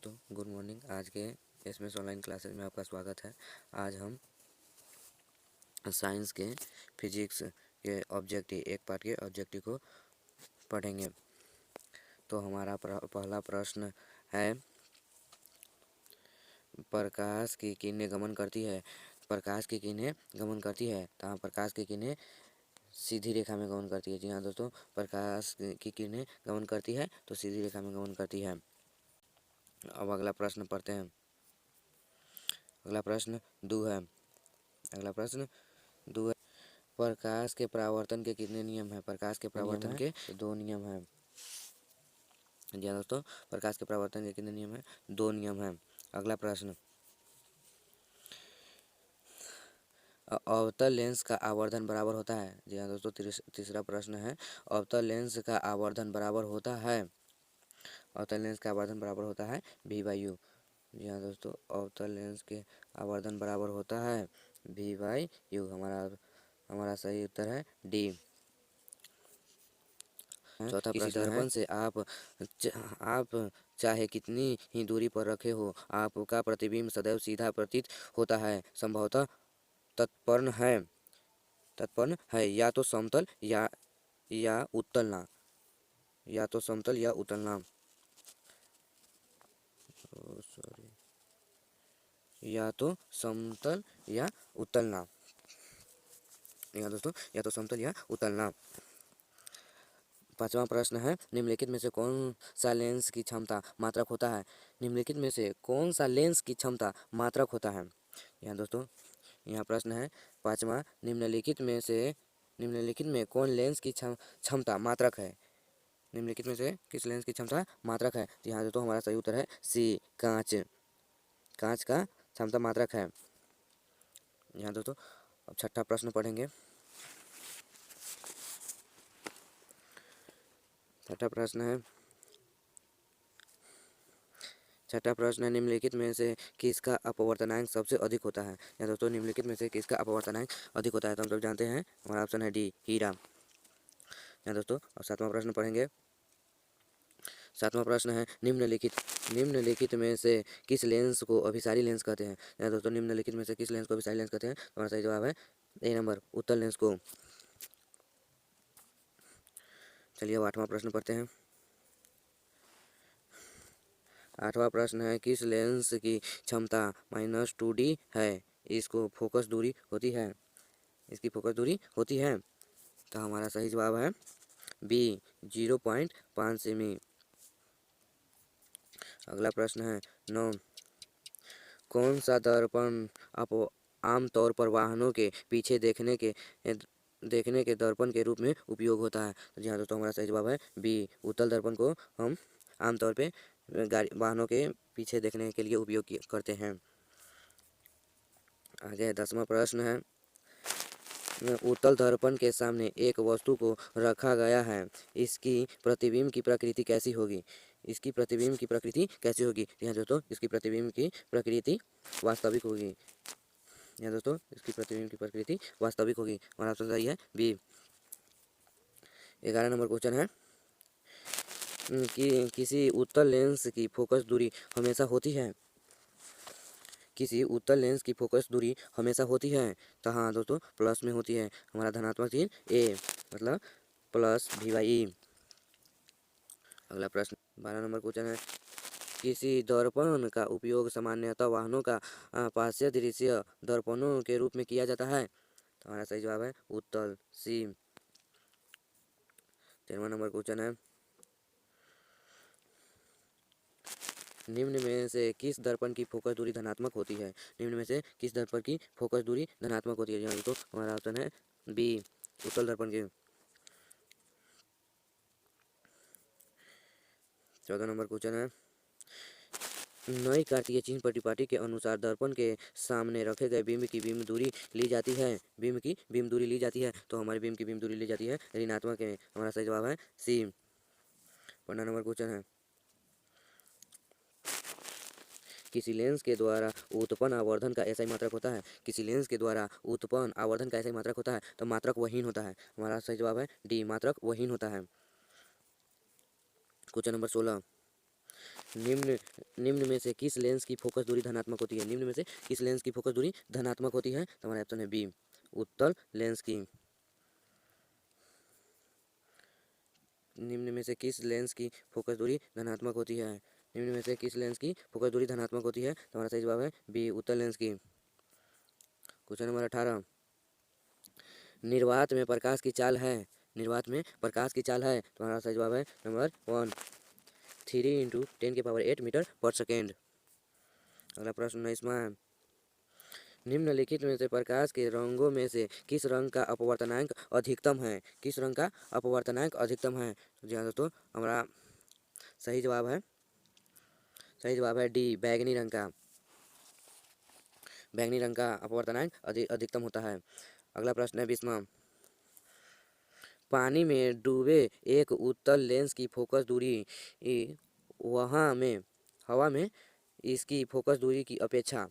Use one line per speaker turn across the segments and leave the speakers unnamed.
दोस्तों, good morning. आज के एसएमएस ऑनलाइन क्लासेस में आपका स्वागत है। आज हम साइंस के फिजिक्स के ऑब्जेक्टिव एक पार्ट के ऑब्जेक्टिव को पढ़ेंगे। तो हमारा पहला प्रश्न है, प्रकाश की किरणें गमन करती है। प्रकाश की किरणें गमन करती है तो प्रकाश की किरणें सीधी रेखा में गमन करती है। जी हाँ दोस्तों, प्रकाश की किरणें गमन करती है तो सीधी रेखा में गमन करती है। अब अगला प्रश्न पढ़ते हैं। अगला प्रश्न 2 है। अगला प्रश्न 2 है, प्रकाश के परावर्तन के कितने नियम हैं? प्रकाश के परावर्तन के 2 नियम हैं। जी हाँ दोस्तों, प्रकाश के परावर्तन के कितने नियम हैं? 2 नियम हैं। अगला प्रश्न, अवतल लेंस का आवर्धन बराबर होता है। जी हाँ दोस्तों, तीसरा प्रश्न है, अवतल लेंस का आवर्धन बराबर होता है। अवतल लेंस का आवर्धन बराबर होता है V/U। जी हाँ दोस्तों, अवतल लेंस के आवर्धन बराबर होता है V/U। हमारा सही उत्तर है डी। चौथा प्रश्न है, दर्पण से आप चाहे कितनी ही दूरी पर रखे हो, आपका प्रतिबिंब सदैव सीधा प्रतीत होता है। संभवतः तत्पर्ण है या तो समतल या उत्तलना। या तो समतल या उत्तलना। या तो समतल या उत्तलना। या दोस्तों, या तो समतल या उत्तलना। पांचवा प्रश्न है, निम्नलिखित में से कौन सा लेंस की क्षमता मात्रक होता है? निम्नलिखित में से कौन सा लेंस की क्षमता मात्रक होता है? यहाँ दोस्तों, यहाँ प्रश्न है पांचवा, निम्नलिखित में कौन लेंस की क्षमता मात्रक है? निम्नलिखित में से किस लेंस की क्षमता मात्रक है? यहाँ दोस्तों, हमारा सही उत्तर है सी, कांच का क्षमता मात्रक है। यहाँ दोस्तों, अब छठा प्रश्न पढ़ेंगे। छठा प्रश्न है, निम्नलिखित में से किसका अपवर्तनांक सबसे अधिक होता है? या दोस्तों, निम्नलिखित में से किसका अपवर्तनांक अधिक होता है? तो हम सब जानते हैं, हमारा ऑप्शन है डी, हीरा। या दोस्तों, और सातवां प्रश्न पढ़ेंगे। सातवां प्रश्न है, निम्नलिखित में से किस लेंस को अभिसारी लेंस कहते हैं? या दोस्तों, निम्नलिखित में से किस लेंस को अभिसारी लेंस कहते हैं? हमारा सही जवाब है ए नंबर, उत्तल लेंस को। चलिए, अब आठवां प्रश्न पढ़ते हैं। आठवां प्रश्न है, किस लेंस की क्षमता -2D है? इसको फोकस दूरी होती है। इसकी फोकस दूरी होती है। तो हमारा सही जवाब है बी, 0.5 सेमी। अगला प्रश्न है 9, कौन सा दर्पण आमतौर पर वाहनों के पीछे देखने के दर्पण के रूप में उपयोग होता है? तो जी हाँ दोस्तों, हमारा सही जवाब है बी, उत्तल दर्पण को हम आमतौर पे वाहनों के पीछे देखने के लिए उपयोग करते हैं। आगे 10वां प्रश्न है, उत्तल दर्पण के सामने एक वस्तु को रखा गया है, इसकी प्रतिबिंब की प्रकृति कैसी होगी? इसकी प्रतिबिंब की प्रकृति कैसी होगी? यहाँ दोस्तों, इसकी प्रतिबिंब की प्रकृति वास्तविक होगी। यहाँ दोस्तों, इसकी प्रतिबिंब की प्रकृति वास्तविक होगी। हमारा ऑप्शन सही है बी। 11 नंबर क्वेश्चन है कि किसी उत्तल लेंस की फोकस दूरी हमेशा होती है। किसी उत्तल लेंस की फोकस दूरी हमेशा होती है। तो हाँ दोस्तों, प्लस में होती है। हमारा धनात्मक चिन्ह ए, मतलब प्लस V/E। अगला प्रश्न 12 नंबर क्वेश्चन है, किसी दर्पण का उपयोग सामान्यतः वाहनों का पार्श्व दृश्य दर्पणों के रूप में किया जाता है? तो हमारा सही जवाब है उत्तल, सी। 13वां नंबर क्वेश्चन है, निम्न में से किस दर्पण की फोकस दूरी धनात्मक होती है? निम्न में से किस दर्पण की फोकस दूरी धनात्मक होती है? तो हमारा ऑप्शन है बी, उत्तल दर्पण की। 14 नंबर क्वेश्चन है, नई कार्तीय चिन्ह परिपाटी के अनुसार दर्पण के सामने रखे गए बिंब की बिंब दूरी ली जाती है। बिंब की बिंब दूरी ली जाती है। तो हमारे बिंब की बिंब दूरी ली जाती है ऋणात्मक में। हमारा सही जवाब है सी। 15 नंबर क्वेश्चन है, किसी लेंस के द्वारा उत्पन्न आवर्धन का ऐसा ही मात्रक होता है। किसी लेंस के द्वारा उत्पन्न आवर्धन का ऐसा ही मात्रक होता है। तो मात्रक वहीन होता है। हमारा सही जवाब है डी, मात्रक वहीन होता है। क्वेश्चन नंबर 16, निम्न निम्न में से किस लेंस की फोकस दूरी धनात्मक होती है? निम्न में से किस लेंस की फोकस दूरी धनात्मक होती है? तो हमारा ऑप्शन है बी, उत्तल लेंस की। निम्न में से किस लेंस की फोकस दूरी धनात्मक होती है? निम्न में से किस लेंस की फोकस दूरी धनात्मक होती है? तो हमारा सही जवाब है बी, उत्तल लेंस की। क्वेश्चन नंबर 18, निर्वात में प्रकाश की चाल है, निर्वात में प्रकाश की चाल है, तो हमारा सही जवाब है नंबर 1, 3 × 10⁸ मीटर पर सेकेंड। अगला प्रश्न 19वां है, निम्नलिखित में से प्रकाश के रंगों में से किस रंग का अपवर्तनांक अधिकतम है? किस रंग का अपवर्तनांक अधिकतम है? तो जी हाँ दोस्तों, हमारा सही जवाब है, सही जवाब है डी, बैगनी रंग का। बैगनी रंग का अपवर्तनांक अधिकतम होता है। अगला प्रश्न है 20वां, पानी में डूबे एक उत्तल लेंस की फोकस दूरी हवा में इसकी फोकस दूरी की अपेक्षा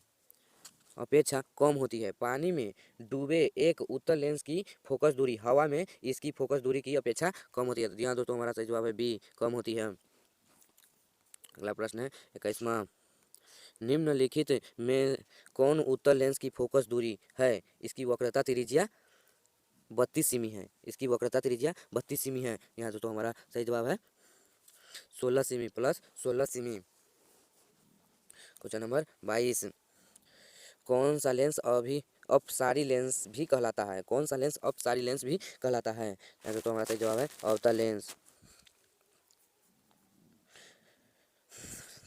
कम होती है। पानी में डूबे एक उत्तल लेंस की फोकस दूरी हवा में इसकी फोकस दूरी की अपेक्षा कम होती है। तो जी हाँ दोस्तों, हमारा सही जवाब है बी, कम होती है। अगला प्रश्न है 21वां, निम्नलिखित में कौन उत्तल लेंस की फोकस दूरी है? इसकी वक्रता त्रिज्या 32 सेमी है, इसकी वक्रता त्रिज्या 32 सेमी है। यहाँ दोस्तों हमारा सही जवाब है 16 semi plus 16 semi. Question number 22, कौन सा लेंस अपसारी लेंस भी कहलाता है? कौन सा लेंस अपसारी लेंस भी कहलाता है? यहाँ दोस्तों हमारा सही जवाब है अवतल लेंस।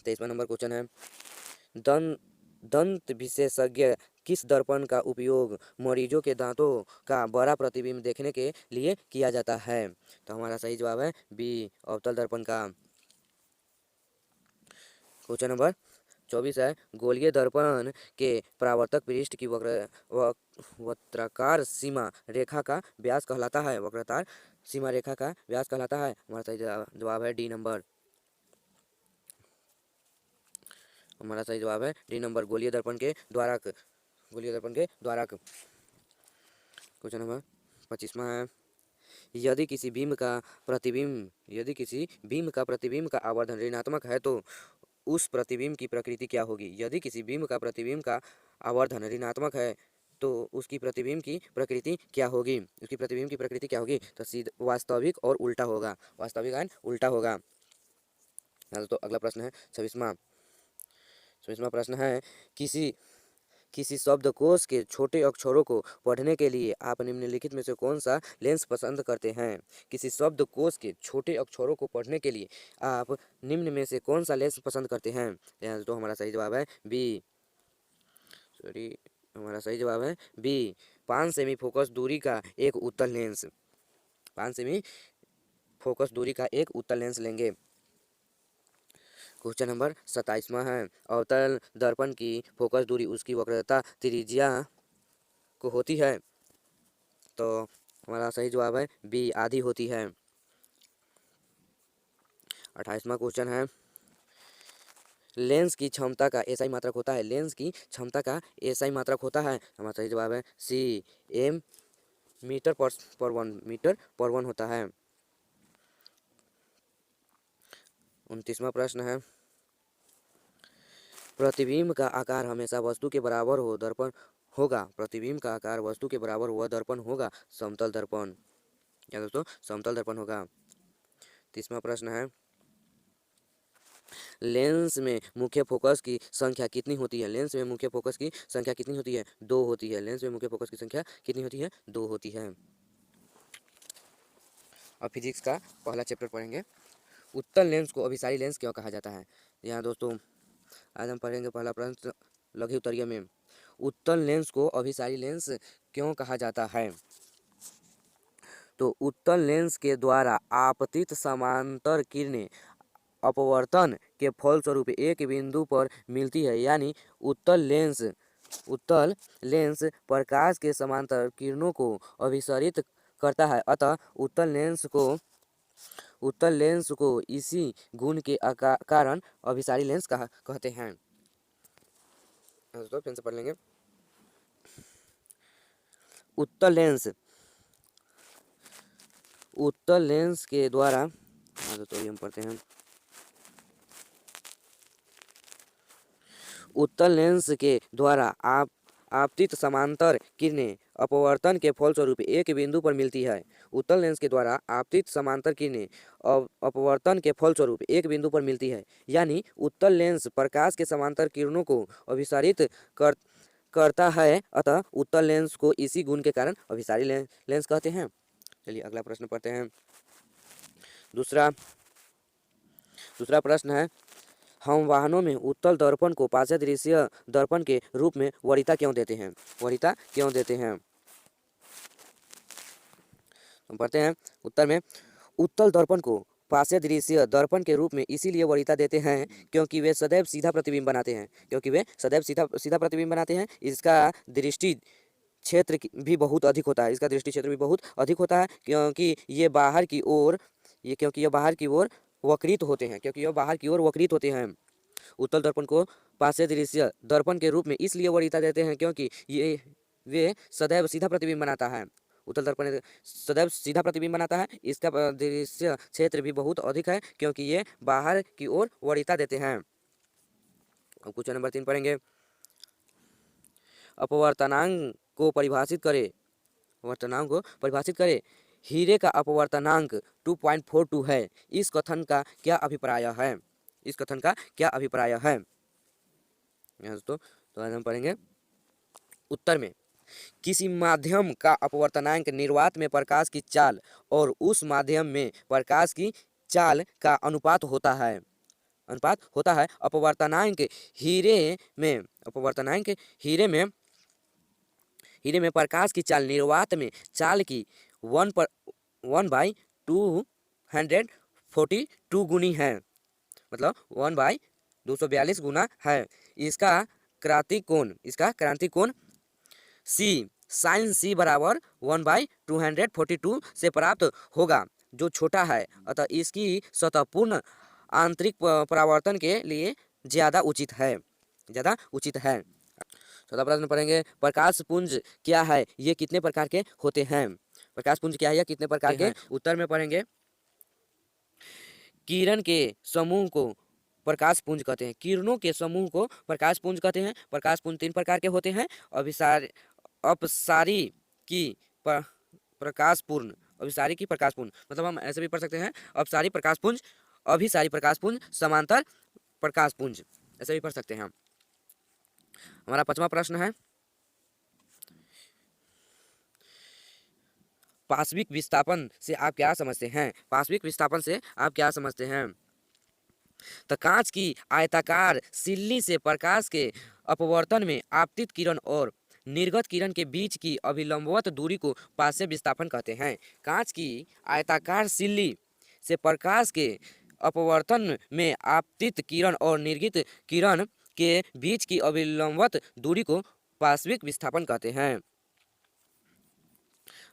23वां नंबर क्वेश्चन है, दंत विशेषज्ञ किस दर्पण का उपयोग मरीजों के दांतों का बड़ा प्रतिबिंब देखने के लिए किया जाता है? तो हमारा सही जवाब है बी, अवतल दर्पण का। क्वेश्चन नंबर 24 है, गोलीय दर्पण के परावर्तक पृष्ठ की वक्राकार सीमा रेखा का व्यास कहलाता है? वक्राकार सीमा रेखा का व्यास कहलाता है? हमारा सही जवाब है डी नंबर। हमारा सही जवाब है डी नंबर, गोलीय दर्पण के द्वारक, गोलीय दर्पण के द्वारक। क्वेश्चन नंबर 25वां है, यदि किसी बीम का प्रतिबिंब का आवर्धन ऋणात्मक है तो उस प्रतिबिंब की प्रकृति क्या होगी? यदि किसी बीम का प्रतिबिंब का आवर्धन ऋणात्मक है तो उसकी प्रतिबिंब की प्रकृति क्या होगी? उसकी प्रतिबिंब की प्रकृति क्या होगी? तो सीधा वास्तविक और उल्टा होगा, वास्तविक एंड उल्टा होगा। तो अगला प्रश्न है 26वां प्रश्न है, किसी शब्दकोश के छोटे अक्षरों को पढ़ने के लिए आप निम्नलिखित में से कौन सा लेंस पसंद करते हैं? किसी शब्दकोश के छोटे अक्षरों को पढ़ने के लिए आप निम्न में से कौन सा लेंस पसंद करते हैं? यहाँ तो हमारा सही जवाब है बी, हमारा सही जवाब है बी, 5 सेमी फोकस दूरी का एक उत्तल लेंस। 5 सेमी फोकस दूरी का एक उत्तल लेंस लेंगे। क्वेश्चन नंबर 27वां है, अवतल दर्पण की फोकस दूरी उसकी वक्रता त्रिज्या को होती है? तो हमारा सही जवाब है बी, आधी होती है। 28वां क्वेश्चन है, लेंस की क्षमता का एसआई मात्रक होता है? लेंस की क्षमता का एसआई मात्रक होता है? हमारा सही जवाब है सी, एम मीटर पर वन होता है। 29वां प्रश्न है, प्रतिबिंब का आकार हमेशा वस्तु के बराबर होगा? प्रतिबिंब का आकार वस्तु के बराबर हुआ दर्पण होगा समतल दर्पण। क्या दोस्तों? समतल दर्पण होगा। 30वां प्रश्न है, लेंस में मुख्य फोकस की संख्या कितनी होती है? लेंस में मुख्य फोकस की संख्या कितनी होती है? 2 होती है। लेंस में मुख्य फोकस की संख्या कितनी होती है? 2 होती है। अब फिजिक्स का पहला चैप्टर पढ़ेंगे, उत्तल लेंस को अभिसारी लेंस क्यों कहा जाता है? यहाँ दोस्तों आज हम पढ़ेंगे पहला प्रश्न लघु उत्तरीय में, उत्तल लेंस को अभिसारी लेंस क्यों कहा जाता है? तो उत्तल लेंस के द्वारा आपतित समांतर किरणें अपवर्तन के फलस्वरूप एक बिंदु पर मिलती है, यानी उत्तल लेंस प्रकाश के समांतर किरणों को अभिसरित करता है। अतः उत्तल लेंस को इसी गुण के कारण अभिसारी लेंस कहते हैं। दोस्तों फिर से पढ़ लेंगे, उत्तल लेंस के द्वारा, तो हम पढ़ते हैं, उत्तल लेंस के द्वारा आपतित समांतर किरणें अपवर्तन के फलस्वरूप एक बिंदु पर मिलती है। उत्तल लेंस के द्वारा आपतित समांतर किरणें अपवर्तन के फलस्वरूप एक बिंदु पर मिलती है। यानी उत्तल लेंस प्रकाश के समांतर किरणों को अभिसारित करता है, अतः उत्तल लेंस को इसी गुण के कारण अभिसारी लेंस कहते हैं। चलिए अगला प्रश्न पढ़ते हैं। दूसरा प्रश्न है, हम वाहनों में उत्तल दर्पण को पार्श्व दृश्य दर्पण के रूप में वरीयता क्यों देते हैं? वरीयता क्यों देते हैं? हम पढ़ते हैं उत्तर में, उत्तल दर्पण को पार्श्व दृश्य दर्पण के रूप में इसीलिए वरीयता देते हैं क्योंकि वे सदैव सीधा प्रतिबिंब बनाते हैं। सीधा प्रतिबिंब बनाते हैं। इसका दृष्टि क्षेत्र भी बहुत अधिक होता है। क्योंकि ये बाहर की ओर वक्रित होते हैं। उत्तल दर्पण को पार्श्व दृश्य दर्पण के रूप में इसलिए वरीयता देते हैं क्योंकि वे सदैव सीधा प्रतिबिंब बनाता है। उत्तल दर्पण सदैव सीधा प्रतिबिंब बनाता है। इसका दृश्य क्षेत्र भी बहुत अधिक है क्योंकि ये बाहर की ओर वरीयता देते हैं। अब क्वेश्चन नंबर 3 पढ़ेंगे। अपवर्तनांक को परिभाषित करें। हीरे का अपवर्तनांक 2.42 है। इस कथन का क्या अभिप्राय है? दोस्तों तो आज हम पढ़ेंगे उत्तर में, किसी माध्यम का अपवर्तनांक निर्वात में प्रकाश की चाल और उस माध्यम में प्रकाश की चाल का अनुपात होता है। अपवर्तनांक हीरे में प्रकाश की चाल निर्वात में चाल की 1/242 गुनी है, मतलब 1/242 गुना है। इसका क्रांतिक कोण sin C बराबर 1/242 से प्राप्त होगा, जो छोटा है, अतः इसकी सतह पूर्ण आंतरिक परावर्तन के लिए ज्यादा उचित है। चौथा प्रश्न पढ़ेंगे, प्रकाश पुंज क्या है? ये कितने प्रकार के होते हैं? उत्तर में पढ़ेंगे, किरण के समूह को प्रकाश पुंज कहते हैं। किरणों के समूह को प्रकाश पुंज कहते हैं। प्रकाश पुंज 3 प्रकार के होते हैं। अपसारी की प्रकाश पुंज, मतलब हम ऐसे भी पढ़ सकते हैं, अपसारी प्रकाश पुंज, अभिसारी प्रकाश पुंज, समांतर प्रकाश पुंज, ऐसे भी पढ़ सकते हैं हम। हमारा 5वां प्रश्न है, पार्श्विक विस्थापन से आप क्या समझते हैं? तो कांच की आयताकार सिल्ली से प्रकाश के अपवर्तन में आपतित किरण और निर्गत किरण के बीच की अभिलंबवत दूरी को पार्श्व विस्थापन कहते हैं। कांच की आयताकार सिल्ली से प्रकाश के अपवर्तन में आपतित किरण और निर्गत किरण के बीच की अभिलंबवत दूरी को पार्श्विक विस्थापन कहते हैं।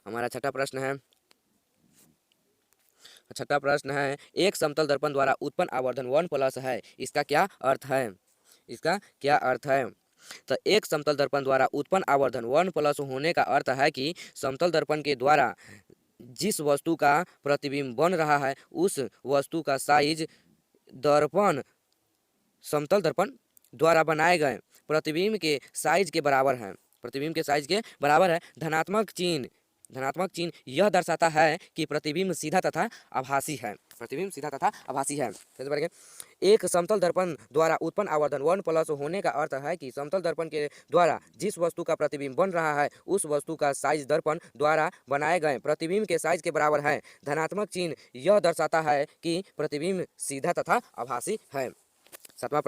हमारा छठा प्रश्न है, एक समतल दर्पण द्वारा उत्पन्न आवर्धन 1+ है। इसका क्या अर्थ है? तो एक समतल दर्पण द्वारा उत्पन्न आवर्धन 1+ होने का अर्थ है कि समतल दर्पण के द्वारा जिस वस्तु का प्रतिबिंब बन रहा है उस वस्तु का साइज समतल दर्पण द्वारा बनाए गए प्रतिबिंब के साइज के बराबर है। धनात्मक चिन्ह यह दर्शाता है कि प्रतिबिंब सीधा तथा आभासी है। एक समतल दर्पण द्वारा उत्पन्न आवर्धन 1+ होने का अर्थ है कि समतल दर्पण के द्वारा जिस वस्तु का प्रतिबिंब बन रहा है उस वस्तु का साइज दर्पण द्वारा बनाए गए प्रतिबिंब के साइज के बराबर है। धनात्मक चिन्ह यह दर्शाता है कि प्रतिबिंब सीधा तथा आभासी है। 7वां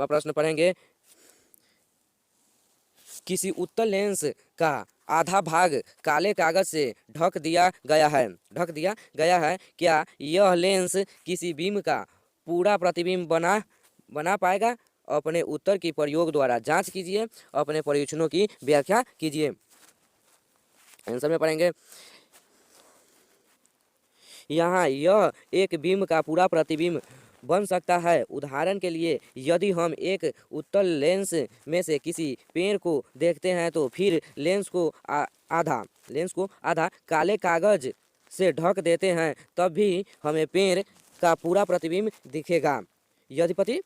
प्रश्न पढ़ेंगे, किसी उत्तल लेंस का आधा भाग काले कागज से ढक दिया गया है। क्या यह लेंस किसी बीम का पूरा प्रतिबिंब बना पाएगा? अपने उत्तर की प्रयोग द्वारा जांच कीजिए। अपने परीक्षणों की व्याख्या कीजिए। आंसर में पढ़ेंगे, यहाँ यह एक बीम का पूरा प्रतिबिंब बन सकता है। उदाहरण के लिए, यदि हम एक उत्तल लेंस में से किसी पेड़ को देखते हैं तो फिर लेंस को आधा काले कागज से ढक देते हैं, तब भी हमें पेड़ का पूरा प्रतिबिंब दिखेगा। यद्यपि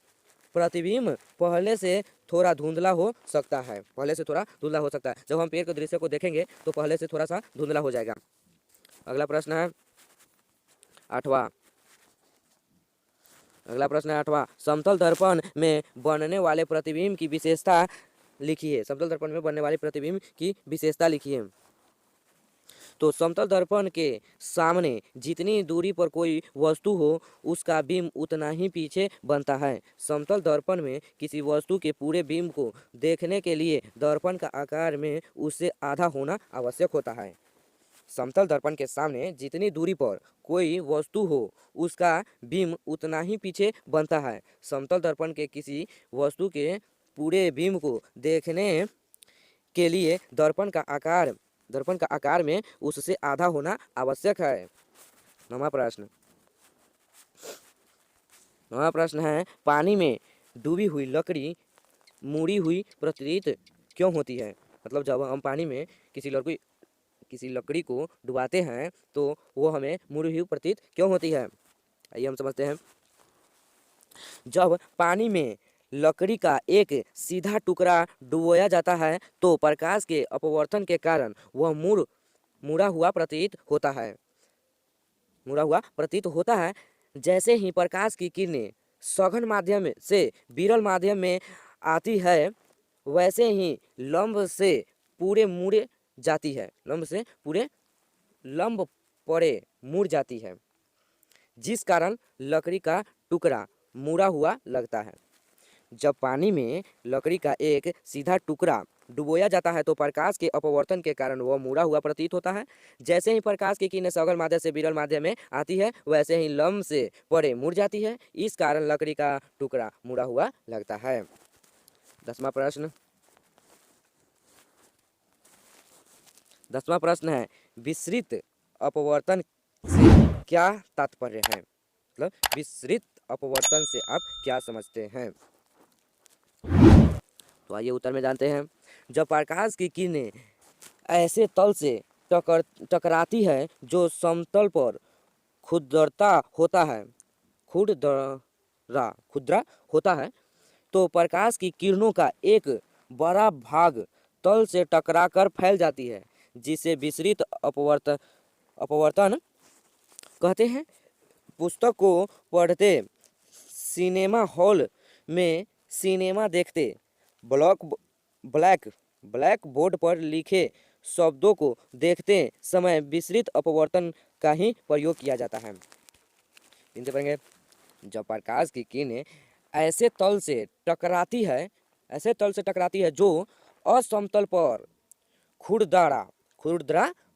प्रतिबिंब पहले से थोड़ा धुंधला हो सकता है, पहले से थोड़ा धुंधला हो सकता है। जब हम पेड़ के दृश्य को देखेंगे तो पहले से थोड़ा सा धुंधला हो जाएगा। अगला प्रश्न है 8वां। अगला प्रश्न है 8वां। समतल दर्पण में बनने वाले प्रतिबिंब की विशेषता लिखिए। समतल दर्पण में बनने वाले प्रतिबिंब की विशेषता लिखिए। तो समतल दर्पण के सामने जितनी दूरी पर कोई वस्तु हो उसका बिंब उतना ही पीछे बनता है। समतल दर्पण में किसी वस्तु के पूरे बिंब को देखने के लिए दर्पण का आकार में उससे आधा होना आवश्यक होता है। समतल दर्पण के सामने जितनी दूरी पर कोई वस्तु हो उसका बिंब उतना ही पीछे बनता है। समतल दर्पण के किसी वस्तु के पूरे बिंब को देखने के लिए दर्पण का आकार में उससे आधा होना आवश्यक है। नवा प्रश्न है पानी में डूबी हुई लकड़ी मुड़ी हुई प्रतीत क्यों होती है। मतलब जब हम पानी में किसी लकड़ी को डुबाते हैं तो वो हमें मुड़ी हुई प्रतीत क्यों होती है। आइए हम समझते हैं। जब पानी में लकड़ी का एक सीधा टुकड़ा डुबोया जाता है तो प्रकाश के अपवर्तन के कारण वह मुड़ा हुआ प्रतीत होता है। जैसे ही प्रकाश की किरणें सघन माध्यम से विरल माध्यम में आती है वैसे ही लंब से पूरे मुड़ जाती है, जिस कारण लकड़ी का टुकड़ा मुड़ा हुआ लगता है। जब पानी में लकड़ी का एक सीधा टुकड़ा डुबोया जाता है तो प्रकाश के अपवर्तन के कारण वह मुड़ा हुआ प्रतीत होता है। जैसे ही प्रकाश की किरणें सघन माध्यम से विरल माध्यम में आती है वैसे ही लंब से परे मुड़ जाती है, इस कारण लकड़ी का टुकड़ा मुड़ा हुआ लगता है। 10वां प्रश्न है विसरित अपवर्तन से क्या तात्पर्य है। मतलब विसरित अपवर्तन से आप क्या समझते हैं। तो आइए उत्तर में जानते हैं। जब प्रकाश की किरणें ऐसे तल से टकराती है जो समतल पर खुरदरा होता है तो प्रकाश की किरणों का एक बड़ा भाग तल से टकराकर फैल जाती है, जिसे विसरित अपवर्तन कहते हैं। पुस्तक को पढ़ते, सिनेमा हॉल में सिनेमा देखते, ब्लैक बोर्ड पर लिखे शब्दों को देखते समय विसरित अपवर्तन का ही प्रयोग किया जाता है। पढ़ेंगे। जब प्रकाश की किरणें ऐसे तल से टकराती है जो असमतल पर खुरदरा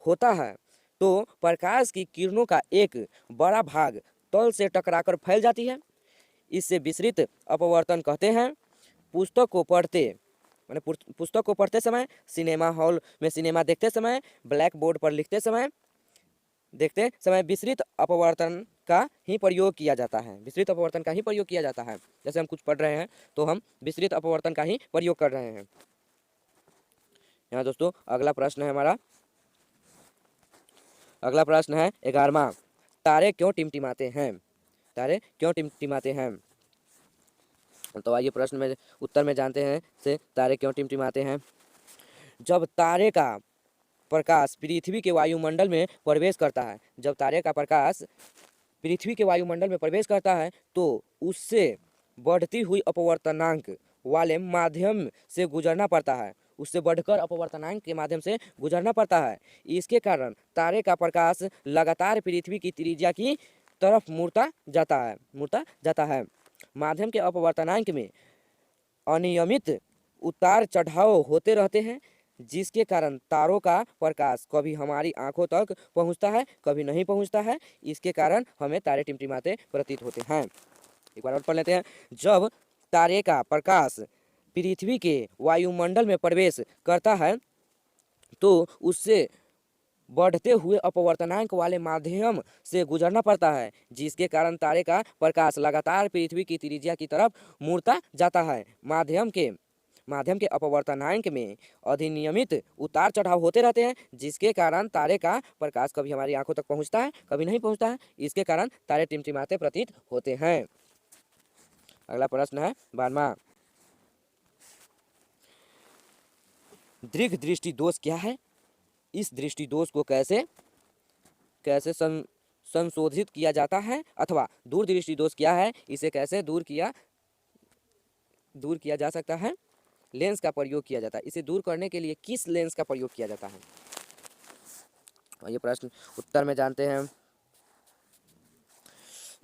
होता है तो प्रकाश की किरणों का एक बड़ा भाग तल से टकराकर फैल जाती है, इससे विसरित अपवर्तन कहते हैं। पुस्तक को पढ़ते समय, सिनेमा हॉल में सिनेमा देखते समय, ब्लैक बोर्ड पर देखते समय विसरित अपवर्तन का ही प्रयोग किया जाता है। जैसे हम कुछ पढ़ रहे हैं तो हम विसरित अपवर्तन का ही प्रयोग कर रहे हैं। यहाँ दोस्तों अगला प्रश्न है 11वां। तारे क्यों टिमटिमाते हैं। तो आइए प्रश्न में उत्तर में जानते हैं से तारे क्यों टिमटिमाते हैं। जब तारे का प्रकाश पृथ्वी के वायुमंडल में प्रवेश करता है तो उससे बढ़ती हुई अपवर्तनांक वाले माध्यम से गुजरना पड़ता है। इसके कारण तारे का प्रकाश लगातार पृथ्वी की त्रिज्या की तरफ मुड़ता जाता है। माध्यम के अपवर्तनांक में अनियमित उतार चढ़ाव होते रहते हैं, जिसके कारण तारों का प्रकाश कभी हमारी आंखों तक पहुंचता है, कभी नहीं पहुंचता है। इसके कारण हमें तारे टिमटिमाते प्रतीत होते हैं। एक बार और पढ़ लेते हैं। जब तारे का प्रकाश पृथ्वी के वायुमंडल में प्रवेश करता है तो उससे बढ़ते हुए अपवर्तनांक वाले माध्यम से गुजरना पड़ता है, जिसके कारण तारे का प्रकाश लगातार पृथ्वी की त्रिज्या की तरफ मुड़ता जाता है। माध्यम के अपवर्तनांक में अनियमित उतार चढ़ाव होते रहते हैं, जिसके कारण तारे का प्रकाश कभी हमारी आंखों तक पहुंचता है, कभी नहीं पहुंचता है। इसके कारण तारे टिमटिमाते प्रतीत होते हैं। अगला प्रश्न है 12वां, दीर्घ दृष्टि दोष क्या है? इस दृष्टि दोष को कैसे कैसे संशोधित किया जाता है, अथवा दूरदृष्टि दोष क्या है, इसे कैसे दूर किया जा सकता है? लेंस का प्रयोग किया जाता है। इसे दूर करने के लिए किस लेंस का प्रयोग किया जाता है? ये प्रश्न उत्तर में जानते हैं।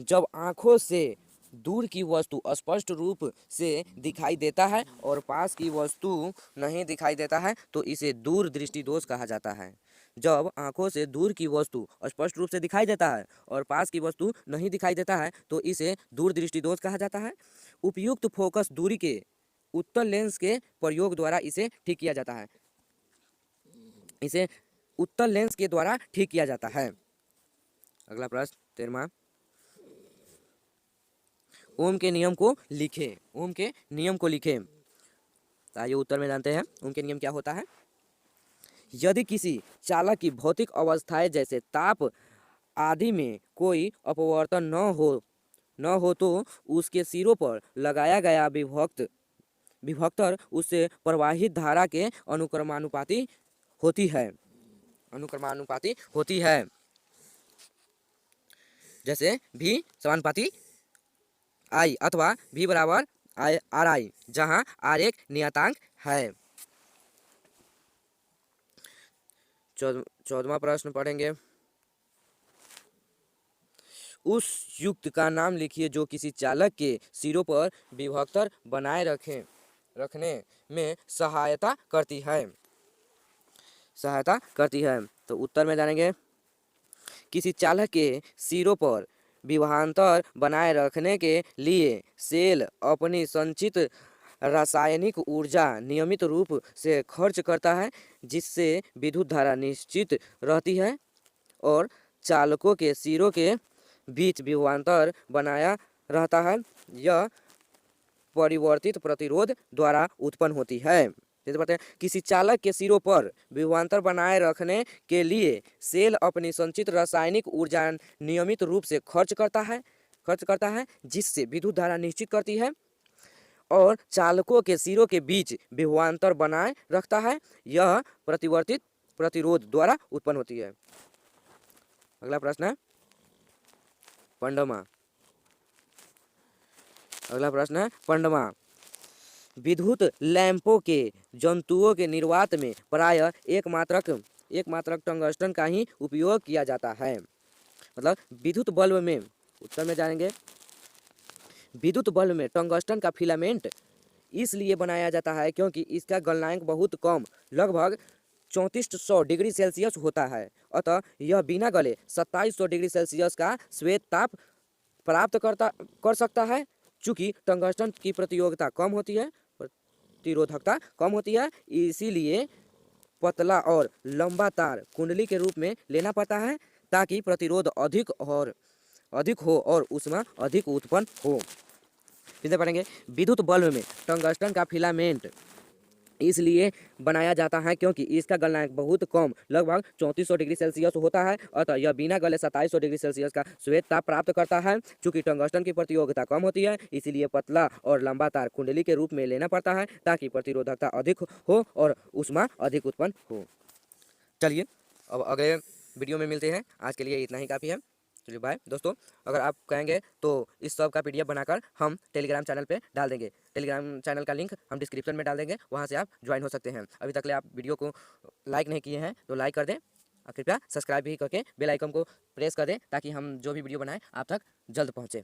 जब आंखों से दूर की वस्तु स्पष्ट रूप से दिखाई देता है और पास की वस्तु नहीं दिखाई देता है तो इसे दूर दृष्टि दोष कहा जाता है। जब आंखों से दूर की वस्तु स्पष्ट रूप से दिखाई देता है और पास की वस्तु नहीं दिखाई देता है तो इसे दूर दृष्टि दोष कहा जाता है। उपयुक्त फोकस दूरी के उत्तल लेंस के प्रयोग द्वारा इसे ठीक किया जाता है। इसे उत्तल लेंस के द्वारा ठीक किया जाता है। अगला प्रश्न 13वां, ओम के नियम को लिखें। ओम के नियम को लिखें। आइए उत्तर में जानते हैं ओम के नियम क्या होता है। यदि किसी चालक की भौतिक अवस्थाएं जैसे ताप आदि में कोई अपवर्तन न हो तो उसके सिरों पर लगाया गया विभक्तर उससे प्रवाहित धारा के अनुक्रमानुपाती होती है। जैसे V समानुपाती I अथवा V बराबर RI, जहां R एक नियतांक है। 14वां प्रश्न पढ़ेंगे। उस युक्त का नाम लिखिए जो किसी चालक के सिरों पर विभक्तर बनाए रखने में सहायता करती है। तो उत्तर में जानेंगे। किसी चालक के सिरों पर विभवांतर बनाए रखने के लिए सेल अपनी संचित रासायनिक ऊर्जा नियमित रूप से खर्च करता है, जिससे विद्युत धारा निश्चित रहती है और चालकों के सिरों के बीच विभवांतर बनाया रहता है। यह परिवर्तित प्रतिरोध द्वारा उत्पन्न होती है। जैसे बताते हैं, किसी चालक के सिरों पर विभवांतर बनाए रखने के लिए सेल अपनी संचित रासायनिक ऊर्जा नियमित रूप से खर्च करता है, जिससे विद्युत धारा निश्चित करती है और चालकों के सिरों के बीच विभवांतर बनाए रखता है। यह परिवर्तित प्रतिरोध द्वारा उत्पन्न होती है। अगला प्रश्न है 15वां, विद्युत लैंपों के जंतुओं के निर्वात में प्रायः एक मात्रक टंगस्टन का ही उपयोग किया जाता है। मतलब विद्युत बल्ब में, उत्तर में जानेंगे, विद्युत बल्ब में टंगस्टन का फिलामेंट इसलिए बनाया जाता है क्योंकि इसका गलनांक बहुत कम, लगभग 3400 डिग्री सेल्सियस होता है। अतः यह बिना गले 2700 डिग्री सेल्सियस का श्वेत ताप प्राप्त कर सकता है। चूँकि टंगस्टन की प्रतिरोधकता कम होती है, इसीलिए पतला और लंबा तार कुंडली के रूप में लेना पड़ता है ताकि प्रतिरोध अधिक हो और ऊष्मा अधिक उत्पन्न हो। फिर से पढ़ेंगे। विद्युत बल्ब में टंगस्टन का फिलामेंट इसलिए बनाया जाता है क्योंकि इसका गलनांक बहुत कम, लगभग 3400 डिग्री सेल्सियस होता है। अतः यह बिना गले 2700 डिग्री सेल्सियस का श्वेत ताप प्राप्त करता है। चूँकि टंगस्टन की प्रतिरोधकता कम होती है, इसीलिए पतला और लंबा तार कुंडली के रूप में लेना पड़ता है ताकि प्रतिरोधकता अधिक हो और ऊष्मा अधिक उत्पन्न हो। चलिए अब अगले वीडियो में मिलते हैं। आज के लिए इतना ही काफ़ी है। चलिए बाय दोस्तों। अगर आप कहेंगे तो इस सब का PDF बनाकर हम टेलीग्राम चैनल पे डाल देंगे। टेलीग्राम चैनल का लिंक हम डिस्क्रिप्शन में डाल देंगे, वहाँ से आप ज्वाइन हो सकते हैं। अभी तक ले आप वीडियो को लाइक नहीं किए हैं तो लाइक कर दें और कृपया सब्सक्राइब भी करके बेल आइकन को प्रेस कर दें ताकि हम जो भी वीडियो बनाएं आप तक जल्द पहुँचे।